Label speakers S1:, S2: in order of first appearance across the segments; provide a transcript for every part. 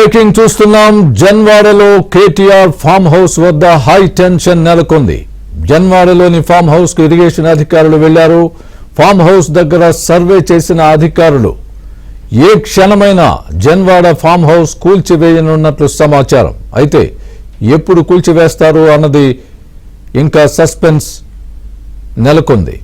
S1: Breaking చూస్తున్నాం. జన్వాడలో KTR farm house వద్ద high tension నెలకొంది. జన్వాడలోని ఫామ్ హౌస్ కు ఇరిగేషన్ అధికారులు వెళ్లారు. ఫామ్ హౌస్ దగ్గర సర్వే చేసిన అధికారులు ఏ క్షణమైనా జన్వాడ ఫామ్ హౌస్ కూల్చివేయనున్నట్లు సమాచారం. అయితే ఎప్పుడు కూల్చివేస్తారు అన్నది ఇంకా సస్పెన్స్ నెలకొంది.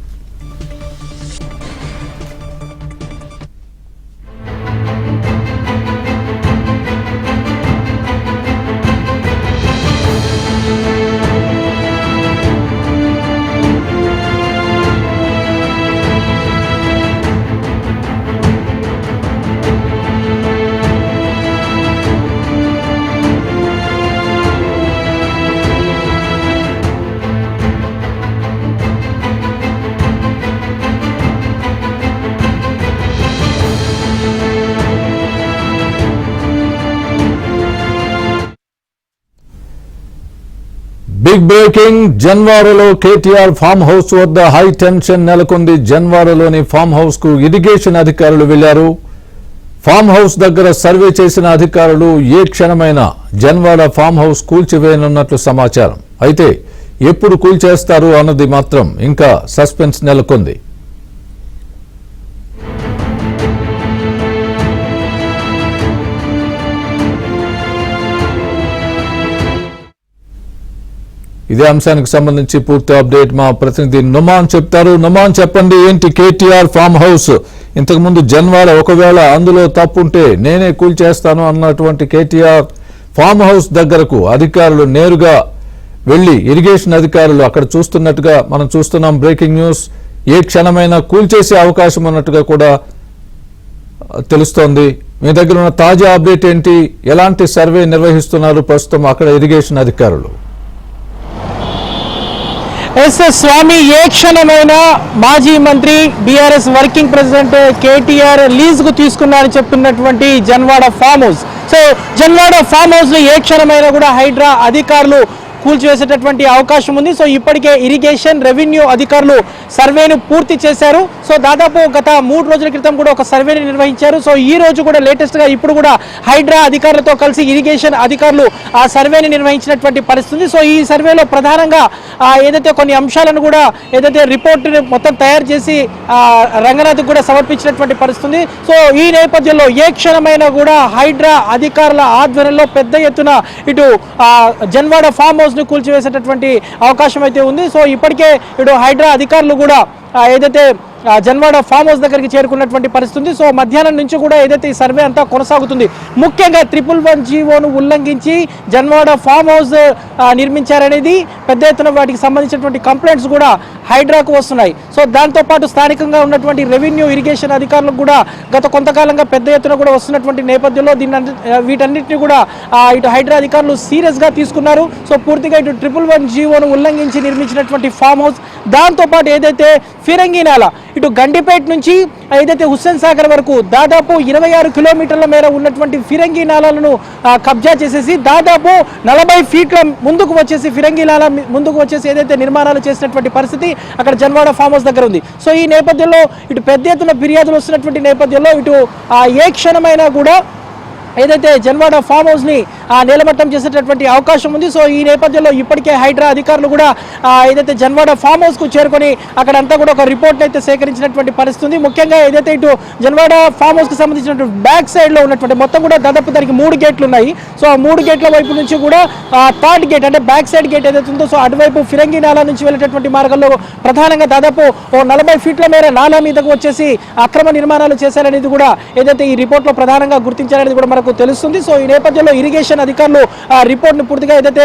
S1: Big breaking. జన్వాడలో కేటీఆర్ ఫామ్ హౌస్ వద్ద హై టెన్షన్ నెలకొంది. జన్వాడలోని ఫామ్ హౌస్ కు ఇరిగేషన్ అధికారులు వెళ్లారు. ఫామ్ హౌస్ దగ్గర సర్వే చేసిన అధికారులు ఏ క్షణమైనా జన్వాడ ఫామ్ హౌస్ కూల్చివేయనున్నట్లు సమాచారం. అయితే ఎప్పుడు కూల్చేస్తారు అన్నది మాత్రం ఇంకా సస్పెన్స్ నెలకొంది. ఇదే అంశానికి సంబంధించి పూర్తి అప్డేట్ మా ప్రతినిధి నుమాన్ చెప్తారు. నుమాన్, చెప్పండి, ఏంటి కేటీఆర్ ఫామ్ హౌస్? ఇంతకుముందు జన్వాడ ఒకవేళ అందులో తప్పుంటే నేనే కూల్చేస్తాను అన్నటువంటి కేటీఆర్ ఫామ్ హౌస్ దగ్గరకు అధికారులు నేరుగా వెళ్లి ఇరిగేషన్ అధికారులు అక్కడ చూస్తున్నట్టుగా మనం చూస్తున్నాం. Breaking news. ఏ క్షణమైనా కూల్చేసే అవకాశం ఉన్నట్టుగా కూడా తెలుస్తోంది. మీ దగ్గర ఉన్న తాజా అప్డేట్ ఏంటి? ఎలాంటి సర్వే నిర్వహిస్తున్నారు ప్రస్తుతం అక్కడ ఇరిగేషన్ అధికారులు?
S2: స్వామి, ఏ క్షణమైనా మాజీ మంత్రి BRS working president KTR lease కు తీసుకున్నారని చెప్తున్నటువంటి Janwada farm house. So Janwada farm house లో ఏ క్షణమైనా కూడా హైడ్రా అధికారులు కూల్చివేసేటటువంటి అవకాశం ఉంది. సో ఇప్పటికే ఇరిగేషన్, రెవెన్యూ అధికారులు సర్వేను పూర్తి చేశారు. సో దాదాపు గత 3 రోజుల క్రితం కూడా ఒక సర్వేని నిర్వహించారు. సో ఈ రోజు కూడా లేటెస్ట్ గా ఇప్పుడు కూడా హైడ్రా అధికారులతో కలిసి ఇరిగేషన్ అధికారులు ఆ సర్వేని నిర్వహించినటువంటి పరిస్థితి. సో ఈ సర్వేలో ప్రధానంగా ఏదైతే కొన్ని అంశాలను కూడా ఏదైతే రిపోర్ట్ మొత్తం తయారు చేసి రంగనాథ్ కూడా సమర్పించినటువంటి పరిస్థితి. సో ఈ నేపథ్యంలో ఏ క్షణమైనా కూడా హైడ్రా అధికారుల ఆధ్వర్యంలో పెద్ద ఎత్తున ఇటు జన్వాడ ఫామ్ హౌస్ ను కూల్చివేసేటటువంటి అవకాశం అయితే ఉంది. సో ఇప్పటికే ఇటు హైడ్రా అధికారులు కూడా ఏదైతే జన్వాడ ఫామ్ హౌస్ దగ్గరికి చేరుకున్నటువంటి పరిస్థితి. సో మధ్యాహ్నం నుంచి కూడా ఏదైతే ఈ సర్వే అంతా కొనసాగుతుంది. ముఖ్యంగా 111 జీవోను ఉల్లంఘించి జన్వాడ ఫామ్ హౌస్ నిర్మించారనేది పెద్ద ఎత్తున వాటికి సంబంధించినటువంటి కంప్లైంట్స్ కూడా హైడ్రాకు వస్తున్నాయి. సో దాంతోపాటు స్థానికంగా ఉన్నటువంటి రెవెన్యూ, ఇరిగేషన్ అధికారులకు కూడా గత కొంతకాలంగా పెద్ద ఎత్తున కూడా వస్తున్నటువంటి నేపథ్యంలో వీటన్నిటిని కూడా ఇటు హైడ్రా అధికారులు సీరియస్ గా తీసుకున్నారు. సో పూర్తిగా ఇటు 111 జీవోను ఉల్లంఘించి నిర్మించినటువంటి ఫామ్ హౌస్, దాంతోపాటు ఏదైతే ఫిరంగి నాల ఇటు గండిపేట నుంచి ఏదైతే హుస్సేన్ సాగర్ వరకు దాదాపు 26 కిలోమీటర్ల మేర ఉన్నటువంటి ఫిరంగి నాలాలను కబ్జా చేసేసి దాదాపు 40 ఫీట్ల ముందుకు వచ్చేసి ఫిరంగి నాల ముందుకు వచ్చేసి ఏదైతే నిర్మాణాలు చేసినటువంటి పరిస్థితి అక్కడ జన్వాడ ఫామ్ హౌస్ దగ్గర ఉంది. సో ఈ నేపథ్యంలో ఇటు పెద్ద ఎత్తున ఫిర్యాదులు వస్తున్నటువంటి నేపథ్యంలో ఇటు ఏ క్షణమైనా కూడా ఏదైతే జన్వాడ ఫామ్ హౌస్ ని నేలమట్టం చేసేటటువంటి అవకాశం ఉంది. సో ఈ నేపథ్యంలో ఇప్పటికే హైడ్రా అధికారులు కూడా ఏదైతే జన్వాడ ఫామ్ హౌస్ కు చేరుకొని అక్కడంతా కూడా ఒక రిపోర్ట్ అయితే సేకరించినటువంటి పరిస్థితి. ముఖ్యంగా ఏదైతే ఇటు జన్వాడ ఫామ్ హౌస్ కు సంబంధించినటువంటి బ్యాక్ సైడ్ లో ఉన్నటువంటి మొత్తం కూడా దాదాపు దానికి 3 గేట్లు ఉన్నాయి. సో ఆ 3 గేట్ల వైపు నుంచి కూడా థర్డ్ గేట్ అంటే బ్యాక్ సైడ్ గేట్ ఏదైతే ఉందో సో అటువైపు ఫిరంగి నాలా నుంచి వెళ్ళేటటువంటి మార్గంలో ప్రధానంగా దాదాపు 40 ఫీట్ల మేర నాలా మీదకు వచ్చేసి అక్రమ నిర్మాణాలు చేశారనేది కూడా ఏదైతే ఈ రిపోర్ట్ లో ప్రధానంగా గుర్తించారనేది కూడా మనకు తెలుస్తుంది. సో ఈ నేపథ్యంలో ఇరిగేషన్ అధికారులు రిపోర్ట్ ను పూర్తిగా ఏదైతే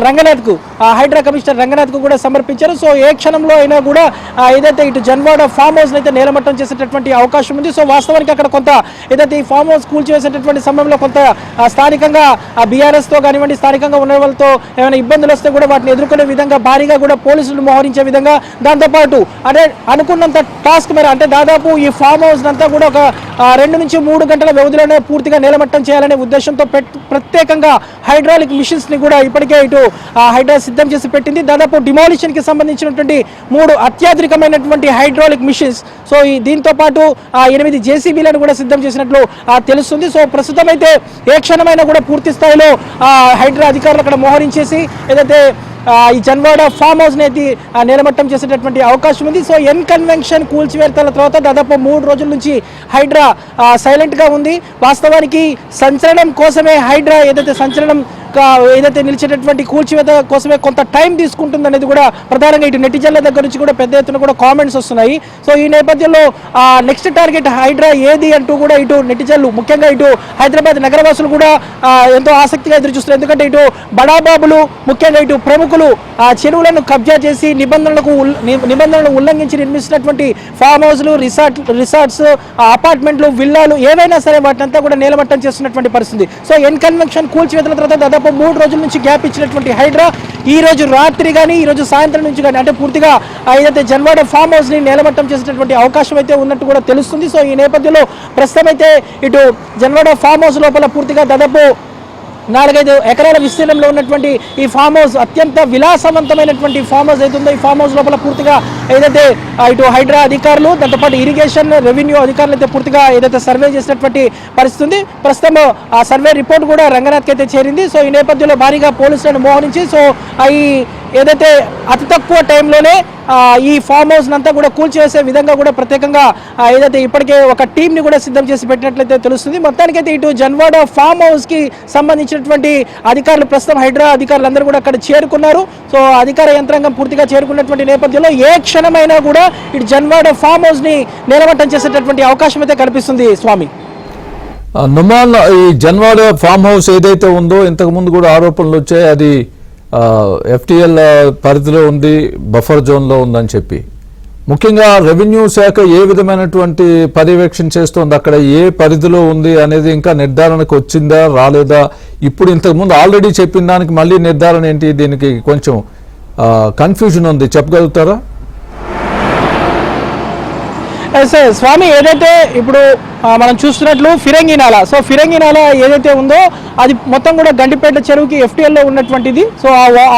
S2: రంగనాథ్ కు హైడ్రా కమిషనర్ రంగనాథ్ కు కూడా సమర్పించారు. సో ఏ క్షణంలో అయినా కూడా ఏదైతే ఇటు జన్వాడ ఫామ్ హౌస్ అయితే నేలమట్టం చేసేటటువంటి అవకాశం ఉంది. సో వాస్తవానికి అక్కడ కొంత ఏదైతే ఈ ఫామ్ హౌస్ కూల్చివేసేటటువంటి సమయంలో కొంత స్థానికంగా బీఆర్ఎస్ తో కానివ్వండి, స్థానికంగా ఉన్న వాళ్ళతో ఏమైనా ఇబ్బందులు వస్తే కూడా వాటిని ఎదుర్కొనే విధంగా భారీగా కూడా పోలీసులు మోహరించే విధంగా, దాంతోపాటు అంటే అనుకున్నంత టాస్క్ మేర అంటే దాదాపు ఈ ఫామ్ హౌస్ అంతా కూడా ఒక 2 నుంచి 3 గంటల వ్యవధిలోనే పూర్తిగా నేలమట్టం చేయాలనే ఉద్దేశంతో ప్రత్యేకంగా హైడ్రాలిక్ మిషన్స్ ని కూడా ఇప్పటికే ఇటు హైడ్రా సిద్ధం చేసి పెట్టింది. దాదాపు డిమాలిషన్ కి సంబంధించినటువంటి 3 అత్యాధునికమైనటువంటి హైడ్రాలిక్ మిషన్స్, సో దీంతో పాటు 8 జేసీబీలను కూడా సిద్ధం చేసినట్లు తెలుస్తుంది. సో ప్రస్తుతం అయితే ఏ క్షణమైనా కూడా పూర్తి స్థాయిలో హైడ్రా అధికారులు అక్కడ మోహరించేసి ఏదైతే ఈ జన్వాడ ఫామ్ హౌస్ అనేది నేలమట్టం చేసేటటువంటి అవకాశం ఉంది. సో ఎన్ కన్వెన్షన్ కూల్చివేతల తర్వాత దాదాపు 3 రోజుల నుంచి హైడ్రా సైలెంట్ గా ఉంది. వాస్తవానికి సంచలనం కోసమే హైడ్రా ఏదైతే నిలిచేటటువంటి కూల్చివేత కోసమే కొంత టైం తీసుకుంటుంది అనేది కూడా ప్రధానంగా ఇటు నెటిజన్ల దగ్గర నుంచి కూడా పెద్ద ఎత్తున కూడా కామెంట్స్ వస్తున్నాయి. సో ఈ నేపథ్యంలో నెక్స్ట్ టార్గెట్ హైడ్రా ఏది అంటూ కూడా ఇటు నెటిజన్లు, ముఖ్యంగా ఇటు హైదరాబాద్ నగరవాసులు కూడా ఎంతో ఆసక్తిగా ఎదురు చూస్తున్నారు. ఎందుకంటే ఇటు బడాబాబులు, ముఖ్యంగా ఇటు ప్రముఖులు చెరువులను కబ్జా చేసి నిబంధనలను ఉల్లంఘించి నిర్మిస్తున్నటువంటి ఫామ్ హౌస్లు, రిసార్ట్స్, అపార్ట్మెంట్లు, విల్లాలు ఏవైనా సరే వాటినంతా కూడా నేలమట్టం చేస్తున్నటువంటి పరిస్థితి. సో ఎన్ కన్వెన్షన్ కూల్చివేతల తర్వాత దాదాపు 3 రోజుల నుంచి గ్యాప్ ఇచ్చినటువంటి హైడ్రా ఈ రోజు రాత్రి కానీ ఈ రోజు సాయంత్రం నుంచి కానీ అంటే పూర్తిగా ఏదైతే జన్వాడ ఫామ్ హౌస్ ని నేలమట్టం చేసేటటువంటి అవకాశం అయితే ఉన్నట్టు కూడా తెలుస్తుంది. సో ఈ నేపథ్యంలో ప్రస్తుతం అయితే ఇటు జన్వాడ ఫామ్ హౌస్ లోపల పూర్తిగా దాదాపు 4-5 ఎకరాల విస్తీర్ణంలో ఉన్నటువంటి ఈ ఫామ్ హౌస్ అత్యంత విలాసవంతమైనటువంటి ఫామ్ హౌస్ అవుతుందో ఈ ఫామ్ హౌస్ లోపల పూర్తిగా ఏదైతే ఇటు హైడ్రా అధికారులు, దాంతోపాటు ఇరిగేషన్, రెవెన్యూ అధికారులు అయితే పూర్తిగా ఏదైతే సర్వే చేసినటువంటి పరిస్థితి ఉంది. ప్రస్తుతం ఆ సర్వే రిపోర్ట్ కూడా రంగనాథ్కి అయితే చేరింది. సో ఈ నేపథ్యంలో భారీగా పోలీసులను మోహరించి సో ఈ ఏదైతే అతి తక్కువ టైంలోనే ఈ ఫామ్ హౌస్ అంతా కూడా కూల్చేసే విధంగా కూడా ప్రత్యేకంగా ఏదైతే ఇప్పటికే ఒక టీంని కూడా సిద్ధం చేసి పెట్టినట్లయితే తెలుస్తుంది. మొత్తానికైతే ఇటు జన్వాడ ఫామ్ హౌస్ కి సంబంధించినటువంటి అధికారులు ప్రస్తుతం హైడ్రా అధికారులు అందరూ కూడా అక్కడ చేరుకున్నారు. సో అధికార యంత్రాంగం పూర్తిగా చేరుకున్నటువంటి నేపథ్యంలో ఏ క్షణమైనా కూడా ఇటు జన్వాడ ఫామ్ హౌస్ ని నిలబట్టం చేసేటటువంటి అవకాశం అయితే కల్పిస్తుంది. స్వామి
S1: నుమాన్, ఈ జన్వాడ ఫామ్ హౌస్ ఏదైతే ఉందో ఇంతకు ముందు కూడా ఆరోపణలు వచ్చాయి, అది FTL పరిధిలో ఉంది, బఫర్ జోన్లో ఉందని చెప్పి. ముఖ్యంగా రెవెన్యూ శాఖ ఏ విధమైనటువంటి పర్యవేక్షణ చేస్తోంది, అక్కడ ఏ పరిధిలో ఉంది అనేది ఇంకా నిర్ధారణకు వచ్చిందా రాలేదా? ఇప్పుడు ఇంతకుముందు ఆల్రెడీ చెప్పిన దానికి మళ్ళీ నిర్ధారణ ఏంటి? దీనికి కొంచెం కన్ఫ్యూజన్ ఉంది, చెప్పగలుగుతారా?
S2: స్వామి, ఏదైతే ఇప్పుడు మనం చూస్తున్నట్లు ఫిరంగి నాలా, సో ఫిరంగి నాలా ఏదైతే ఉందో అది మొత్తం కూడా గండిపేట చెరువుకి FTL లో ఉన్నటువంటిది. సో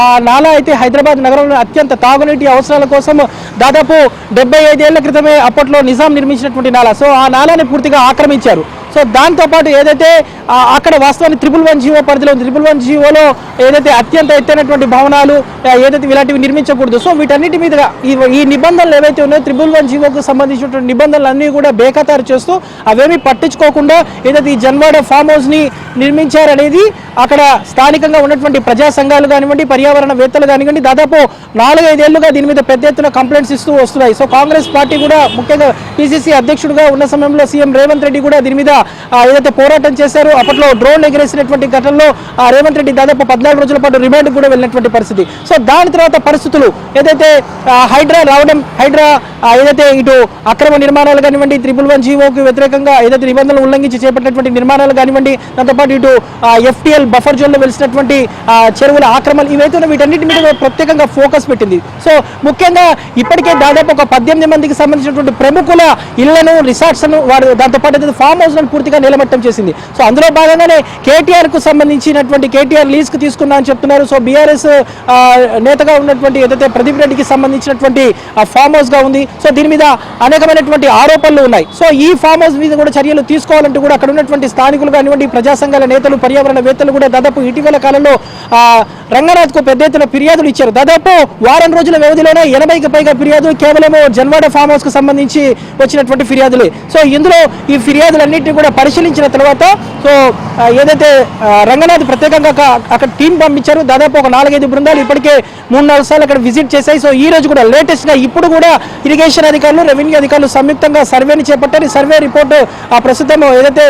S2: ఆ నాలా అయితే హైదరాబాద్ నగరంలో అత్యంత తాగునీటి అవసరాల కోసం దాదాపు 75 ఏళ్ల క్రితమే అప్పట్లో నిజాం నిర్మించినటువంటి నాలా. సో ఆ నాలాని పూర్తిగా ఆక్రమించారు. సో దాంతోపాటు ఏదైతే అక్కడ వాస్తవానికి 111 జీవో పరిధిలో ఉంది. 111 జీవోలో ఏదైతే అత్యంత ఎత్తైనటువంటి భవనాలు ఏదైతే ఇలాంటివి నిర్మించకూడదు. సో వీటన్నిటి మీద ఈ నిబంధనలు ఏవైతే ఉన్నాయో 111 జీవోకు సంబంధించినటువంటి నిబంధనలు అన్నీ కూడా బేఖతారు చేస్తూ అవేమీ పట్టించుకోకుండా ఏదైతే ఈ జన్వాడ ఫామ్ హౌస్ ని నిర్మించారనేది అక్కడ స్థానికంగా ఉన్నటువంటి ప్రజా సంఘాలు కానివ్వండి, పర్యావరణవేత్తలు కానివ్వండి, దాదాపు 4-5 ఏళ్లుగా దీని మీద పెద్ద ఎత్తున కంప్లైంట్స్ ఇస్తూ వస్తున్నాయి. సో కాంగ్రెస్ పార్టీ కూడా, ముఖ్యంగా PCC అధ్యక్షుడిగా ఉన్న సమయంలో సీఎం రేవంత్ రెడ్డి కూడా దీని మీద ఏదైతే పోరాటం చేశారు. అప్పట్లో డ్రోన్ ఎగిరేసినటువంటి ఘటనలో రేవంత్ రెడ్డి దాదాపు 14 రోజుల పాటు రిమాండ్ కూడా వెళ్ళినటువంటి పరిస్థితి. సో దాని తర్వాత పరిస్థితులు ఏదైతే హైడ్రా రావడం, హైడ్రా ఏదైతే ఇటు అక్రమ నిర్మాణాలు కానివ్వండి, 111 జీవోకి వ్యతిరేకంగా ఏదైతే నిబంధనలు ఉల్లంఘించి చేపట్టినటువంటి నిర్మాణాలు కానివ్వండి, దాంతోపాటు ఇటు FTL బఫర్ జోన్లో వెలిసినటువంటి చెరువుల ఆక్రమణలు ఇవైతే వీటన్నిటి మీద ప్రత్యేకంగా ఫోకస్ పెట్టింది. సో ముఖ్యంగా ఇప్పటికే దాదాపు ఒక 18 మందికి సంబంధించినటువంటి ప్రముఖుల ఇళ్లను, రిసార్ట్స్ వారు దాంతోపాటు ఫామ్ హౌస్ పూర్తిగా నిలమట్టం చేసింది. సో అందులో భాగంగానే KTR కు సంబంధించినటువంటి KTR లీజ్ కు తీసుకున్నా అని చెప్తున్నారు. సో BRS నేతగా ఉన్నటువంటి ఏదైతే ప్రదీప్ రెడ్డికి సంబంధించినటువంటి ఫామ్ హౌస్ గా ఉంది. సో దీని మీద అనేకమైనటువంటి ఆరోపణలు ఉన్నాయి. సో ఈ ఫామ్ హౌస్ మీద కూడా చర్యలు తీసుకోవాలంటూ కూడా అక్కడ ఉన్నటువంటి స్థానికులు కానివ్వండి, ప్రజా సంఘాల నేతలు, పర్యావరణవేత్తలు కూడా దాదాపు ఇటీవల కాలంలో రంగనాథ్కు పెద్ద ఎత్తున ఫిర్యాదులు ఇచ్చారు. దాదాపు వారం రోజుల వ్యవధిలోనే 80కి పైగా ఫిర్యాదులు కేవలం జన్వాడ ఫామ్ హౌస్ కు సంబంధించి వచ్చినటువంటి ఫిర్యాదులే. సో ఇందులో ఈ ఫిర్యాదులన్నింటినీ కూడా పరిశీలించిన తర్వాత సో ఏదైతే రంగనాథ్ ప్రత్యేకంగా అక్కడ టీం పంపించారు. దాదాపు ఒక 4-5 బృందాలు ఇప్పటికే 3-4 సార్లు అక్కడ విజిట్ చేశాయి. సో ఈ రోజు కూడా లేటెస్ట్ గా ఇప్పుడు కూడా ఇరిగేషన్ అధికారులు, రెవెన్యూ అధికారులు సంయుక్తంగా సర్వేని చేపట్టారు. సర్వే రిపోర్టు ప్రస్తుతం ఏదైతే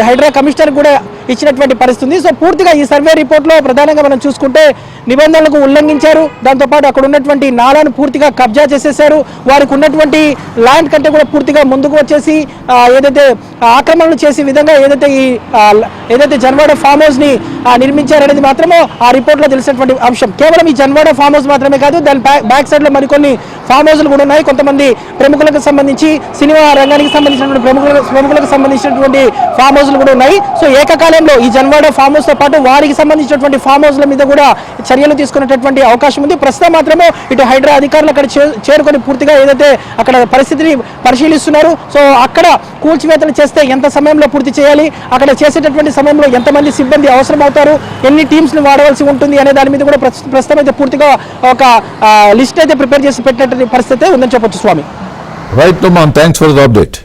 S2: హైడ్రా కమిషనర్ కూడా ఇచ్చినటువంటి పరిస్థితి. సో పూర్తిగా ఈ సర్వే రిపోర్ట్లో ప్రధానంగా మనం చూసుకుంటే నిబంధనలకు ఉల్లంఘించారు, దాంతోపాటు అక్కడ ఉన్నటువంటి నాలాను పూర్తిగా కబ్జా చేసేశారు, వారికి ఉన్నటువంటి ల్యాండ్ కంటే కూడా పూర్తిగా ముందుకు వచ్చేసి ఏదైతే ఆక్రమణలు చేసే విధంగా ఏదైతే జన్వాడ ఫామ్ హౌస్ ని నిర్మించారనేది మాత్రమే ఆ రిపోర్ట్లో తెలిసినటువంటి అంశం. కేవలం ఈ జన్వాడ ఫామ్ హౌస్ మాత్రమే కాదు, దాని బ్యాక్ సైడ్ లో మరికొన్ని ఫామ్ హౌస్లు కూడా ఉన్నాయి. కొంతమంది ప్రముఖులకు సంబంధించి, సినిమా రంగానికి సంబంధించినటువంటి ప్రముఖులకు సంబంధించినటువంటి ఫామ్ హౌస్లు కూడా ఉన్నాయి. సో ఏకకాలంలో ఈ జన్వాడ ఫామ్ హౌస్ తో పాటు వారికి సంబంధించినటువంటి ఫామ్ హౌస్ల మీద కూడా చర్యలు తీసుకునేటటువంటి అవకాశం ఉంది. ప్రస్తుతం మాత్రమే ఇటు హైడ్రా అధికారులు అక్కడ చేరుకొని పూర్తిగా ఏదైతే అక్కడ పరిస్థితిని పరిశీలిస్తున్నారు. సో అక్కడ కూల్చివేతలు చేస్తే ఎంత సమయంలో పూర్తి చేయాలి, అక్కడ చేసేటటువంటి సమయంలో ఎంతమంది సిబ్బంది అవసరం అవుతారు, ఎన్ని టీమ్స్ ని వాడవలసి ఉంటుంది అనే దాని మీద కూడా ప్రస్తుతం అయితే పూర్తిగా ఒక లిస్ట్ అయితే ప్రిపేర్ చేసి పెట్టినటువంటి పరిస్థితి ఉందని చెప్పొచ్చు Swami.
S1: Right, thanks for the update.